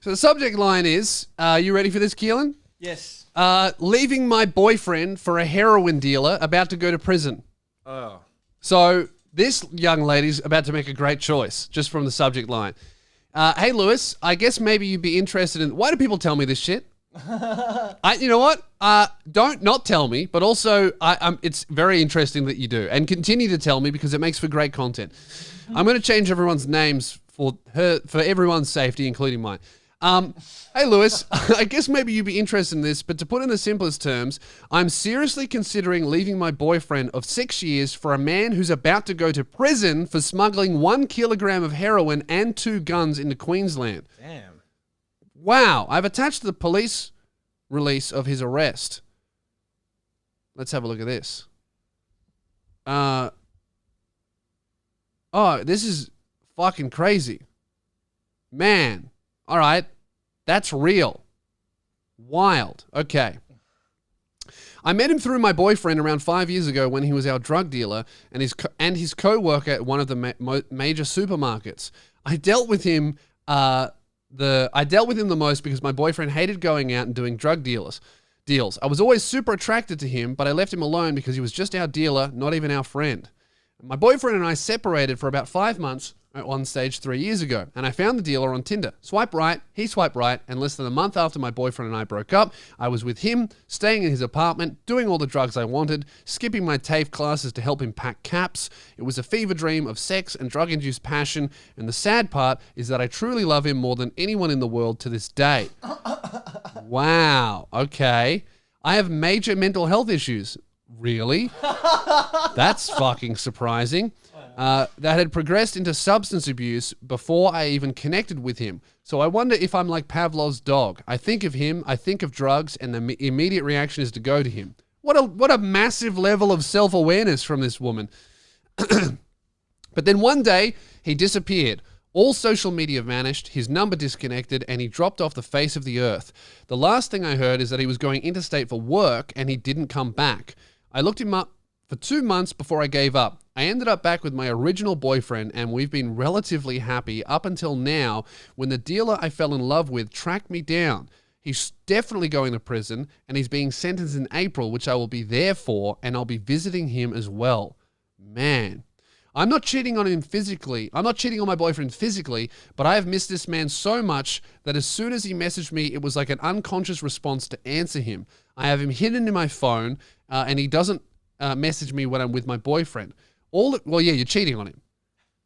So the subject line is, you ready for this, Keelan? Yes. Leaving my boyfriend for a heroin dealer about to go to prison. Oh. So this young lady's about to make a great choice just from the subject line. Hey, Lewis, I guess maybe you'd be interested in... Why do people tell me this shit? You know what? Don't not tell me, but also it's very interesting that you do. And continue to tell me because it makes for great content. I'm going to change everyone's names for everyone's safety, including mine. Hey, Lewis, I guess maybe you'd be interested in this, but to put in the simplest terms, I'm seriously considering leaving my boyfriend of 6 years for a man who's about to go to prison for smuggling 1 kilogram of heroin and 2 guns into Queensland. Damn. Wow. I've attached the police release of his arrest. Let's have a look at this. Oh, this is fucking crazy. Man. All right. That's real. Wild. Okay. I met him through my boyfriend around 5 years ago when he was our drug dealer and his co-worker at one of the major supermarkets. I dealt with him the most because my boyfriend hated going out and doing drug deals. I was always super attracted to him, but I left him alone because he was just our dealer, not even our friend. My boyfriend and I separated for about 5 months at one stage 3 years ago, and I found the dealer on Tinder. Swipe right, he swiped right, and less than a month after my boyfriend and I broke up, I was with him, staying in his apartment, doing all the drugs I wanted, skipping my TAFE classes to help him pack caps. It was a fever dream of sex and drug-induced passion, and the sad part is that I truly love him more than anyone in the world to this day. Wow, okay. I have major mental health issues. Really? That's fucking surprising. That had progressed into substance abuse before I even connected with him. So I wonder if I'm like Pavlov's dog. I think of him, I think of drugs, and the immediate reaction is to go to him. What a massive level of self-awareness from this woman. But then one day, he disappeared. All social media vanished, his number disconnected, and he dropped off the face of the earth. The last thing I heard is that he was going interstate for work, and he didn't come back. I looked him up for 2 months before I gave up. I ended up back with my original boyfriend, and we've been relatively happy up until now when the dealer I fell in love with tracked me down. He's definitely going to prison, and he's being sentenced in April, which I will be there for, and I'll be visiting him as well. Man. I'm not cheating on him physically. I'm not cheating on my boyfriend physically, but I have missed this man so much that as soon as he messaged me, it was like an unconscious response to answer him. I have him hidden in my phone, and he doesn't message me when I'm with my boyfriend. Well, yeah, you're cheating on him.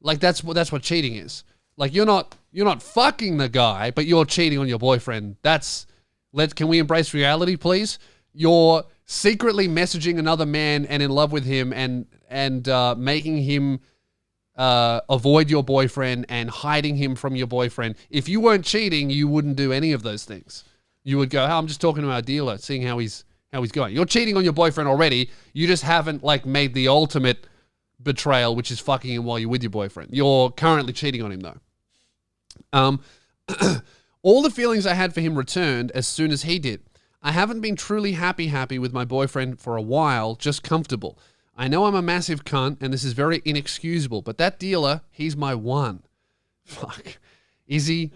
Like that's what cheating is. Like you're not fucking the guy, but you're cheating on your boyfriend. Can we embrace reality, please? You're secretly messaging another man and in love with him and making him avoid your boyfriend and hiding him from your boyfriend. If you weren't cheating, you wouldn't do any of those things. You would go, "Oh, I'm just talking to our dealer, seeing how he's going." You're cheating on your boyfriend already. You just haven't like made the ultimate betrayal, which is fucking him while you're with your boyfriend. You're currently cheating on him though. All the feelings I had for him returned as soon as he did. I haven't been truly happy with my boyfriend for a while, just comfortable. I know I'm a massive cunt and this is very inexcusable, but that dealer, he's my one. Fuck. Is he?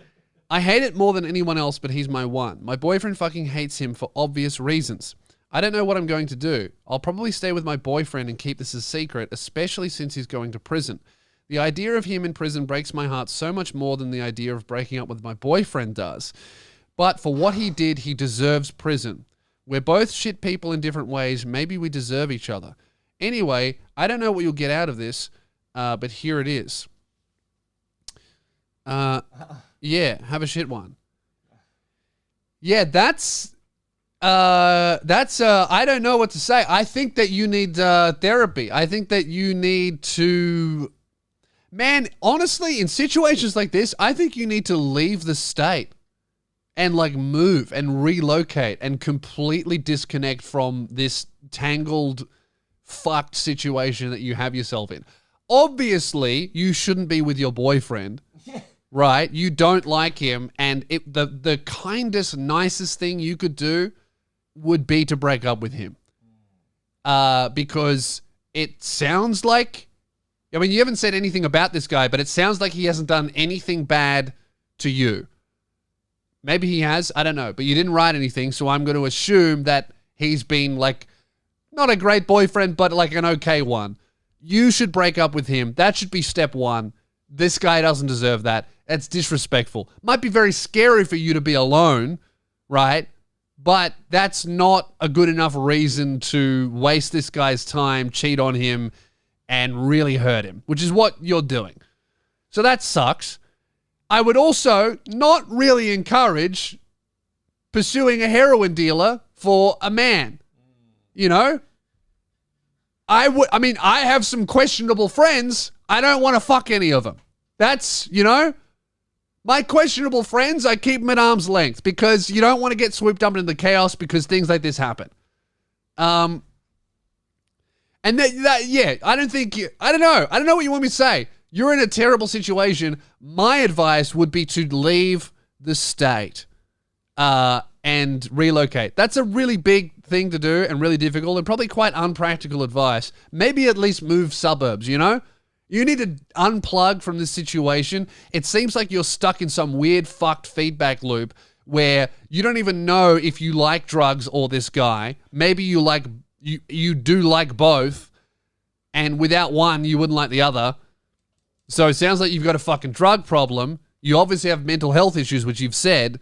I hate it more than anyone else, but he's my one. My boyfriend fucking hates him for obvious reasons. I don't know what I'm going to do. I'll probably stay with my boyfriend and keep this a secret, especially since he's going to prison. The idea of him in prison breaks my heart so much more than the idea of breaking up with my boyfriend does. But for what he did, he deserves prison. We're both shit people in different ways. Maybe we deserve each other. Anyway, I don't know what you'll get out of this, but here it is. Yeah, have a shit one. Yeah, that's I don't know what to say. I think that you need therapy. I think that you need to, man, honestly, in situations like this, I think you need to leave the state and like move and relocate and completely disconnect from this tangled, fucked situation that you have yourself in. Obviously, you shouldn't be with your boyfriend. Right? You don't like him, and the kindest, nicest thing you could do would be to break up with him. Because it sounds like, I mean, you haven't said anything about this guy, but it sounds like he hasn't done anything bad to you. Maybe he has. I don't know. But you didn't write anything, so I'm going to assume that he's been like not a great boyfriend, but like an okay one. You should break up with him. That should be step one. This guy doesn't deserve that. That's disrespectful. Might be very scary for you to be alone, right? But that's not a good enough reason to waste this guy's time, cheat on him, and really hurt him, which is what you're doing. So that sucks. I would also not really encourage pursuing a heroin dealer for a man. You know? I have some questionable friends. I don't want to fuck any of them. That's, you know, my questionable friends, I keep them at arm's length because you don't want to get swooped up into the chaos because things like this happen. And I don't know what you want me to say. You're in a terrible situation. My advice would be to leave the state and relocate. That's a really big thing to do and really difficult and probably quite unpractical advice. Maybe at least move suburbs, you know? You need to unplug from this situation. It seems like you're stuck in some weird fucked feedback loop where you don't even know if you like drugs or this guy. Maybe you do like both, and without one, you wouldn't like the other. So it sounds like you've got a fucking drug problem. You obviously have mental health issues, which you've said,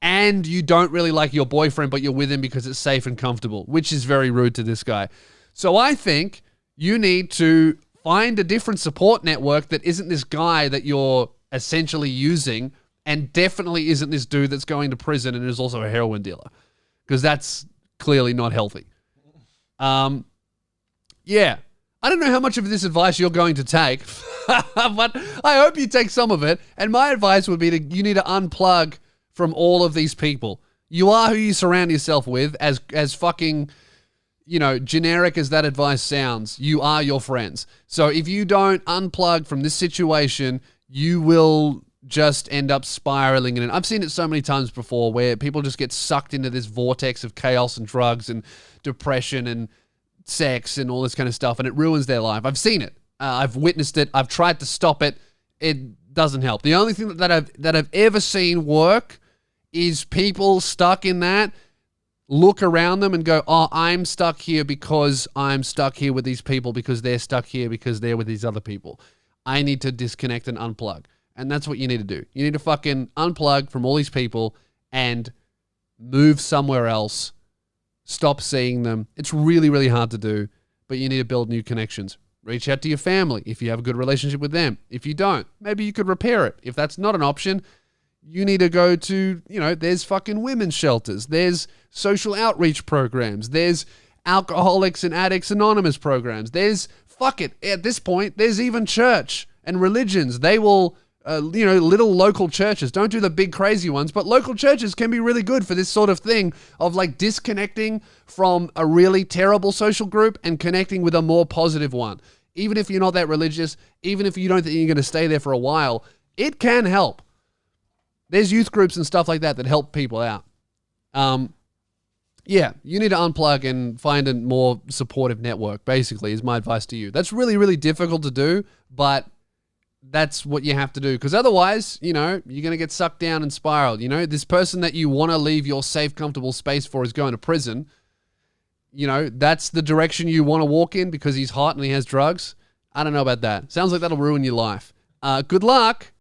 and you don't really like your boyfriend, but you're with him because it's safe and comfortable, which is very rude to this guy. So I think you need to find a different support network that isn't this guy that you're essentially using, and definitely isn't this dude that's going to prison and is also a heroin dealer, because that's clearly not healthy. Yeah. I don't know how much of this advice you're going to take, but I hope you take some of it. And my advice would be you need to unplug from all of these people. You are who you surround yourself with, as fucking, you know, generic as that advice sounds. You are your friends. So if you don't unplug from this situation, you will just end up spiraling in it. I've seen it so many times before where people just get sucked into this vortex of chaos and drugs and depression and sex and all this kind of stuff, and it ruins their life. I've seen it. I've witnessed it. I've tried to stop it. It doesn't help. The only thing that I've ever seen work is people stuck in that look around them and go, oh, I'm stuck here because I'm stuck here with these people because they're stuck here because they're with these other people. I need to disconnect and unplug. And that's what you need to do. You need to fucking unplug from all these people and move somewhere else. Stop seeing them. It's really, really hard to do, but you need to build new connections. Reach out to your family if you have a good relationship with them. If you don't, maybe you could repair it. If that's not an option, you need to go to, you know, there's fucking women's shelters. There's social outreach programs. There's Alcoholics and Addicts Anonymous programs. There's, fuck it, at this point, there's even church and religions. They will, little local churches. Don't do the big crazy ones, but local churches can be really good for this sort of thing of like disconnecting from a really terrible social group and connecting with a more positive one. Even if you're not that religious, even if you don't think you're going to stay there for a while, it can help. There's youth groups and stuff like that help people out. Yeah, you need to unplug and find a more supportive network, basically, is my advice to you. That's really, really difficult to do, but that's what you have to do, because otherwise, you know, you're going to get sucked down and spiraled. You know, this person that you want to leave your safe, comfortable space for is going to prison. You know, that's the direction you want to walk in because he's hot and he has drugs. I don't know about that. Sounds like that'll ruin your life. Good luck.